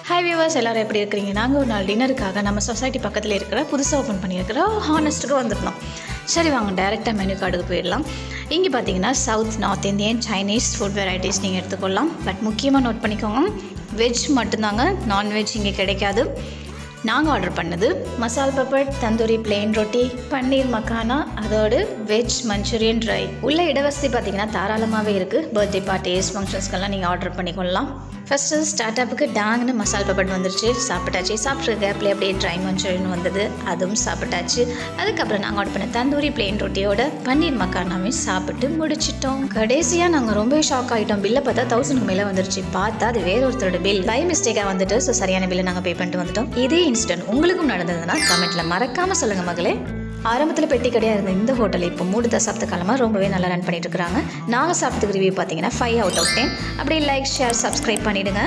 Hi viewers, எல்லோரும் எப்படி இருக்கிறீங்க? நாங்கள் ஒரு நாள் டின்னருக்காக நம்ம சொசைட்டி பக்கத்தில் இருக்கிற புதுசாக ஓப்பன் பண்ணியிருக்கிற ஹானஸ்ட்டுக்கு வந்துருந்தோம். சரி வாங்க டைரெக்டாக மெனு கார்டுக்கு போயிடலாம். இங்கே பார்த்தீங்கன்னா south, north Indian, Chinese food varieties நீங்கள் எடுத்துக்கொள்ளலாம். பட் முக்கியமாக நோட் பண்ணிக்கோங்க, வெஜ் மட்டும்தாங்க, நான்வெஜ் இங்கே கிடைக்காது. நாங்கள் ஆர்டர் பண்ணது மசால் பப்பட், தந்தூரி பிளெயின் ரொட்டி, பன்னீர் மக்கானா, அதோடு வெஜ் மஞ்சூரியன் ட்ரை. உள்ள இடவசதி பார்த்திங்கன்னா தாராளமாகவே இருக்குது. பர்த்டே பார்ட்டிஸ், ஃபங்க்ஷன்ஸ்க்கெல்லாம் நீங்கள் ஆர்டர் பண்ணிக்கொள்ளலாம். ஃபஸ்ட்டு ஸ்டார்ட் அப்புக்கு டாங்னு மசால் பப்பட் வந்துருச்சு, சாப்பிட்டாச்சு. சாப்பிட்ற கேப்லேயே அப்படியே ட்ரை மஞ்சூரியன் வந்தது, அதுவும் சாப்பிட்டாச்சு. அதுக்கப்புறம் நாங்கள் ஆர்டர் பண்ண தந்தூரி பிளெயின் ரொட்டியோட பன்னீர் மக்கானாவே சாப்பிட்டு முடிச்சிட்டோம். கடைசியாக நாங்கள் ரொம்ப ஷாக் ஆகிட்டோம். பில்லை பார்த்தா 1000க்கு மேலே வந்துருச்சு. பார்த்தா அது வேற ஒருத்தரோட பில், பை மிஸ்டேக்காக வந்துட்டு. ஸோ சரியான பில்லை நாங்கள் பே பண்ணிட்டு வந்துட்டோம். இதே இன்சிடென்ட் உங்களுக்கும் நடந்ததுன்னா கமெண்ட்டில் மறக்காமல் சொல்லுங்கள் மகளே. ஆரம்பத்தில் பெட்டி கடையாக இருந்த இந்த ஹோட்டல் இப்போ 3 தசாப்த காலமாக ரொம்பவே நல்லா ரன் பண்ணிட்டு இருக்கிறாங்க. நாங்கள் சாப்பிட்டதுக்கு ரிவ்யூ பார்த்தீங்கன்னா 5 out of 10. அப்படியே லைக், ஷேர், சப்ஸ்கிரைப் பண்ணிவிடுங்க.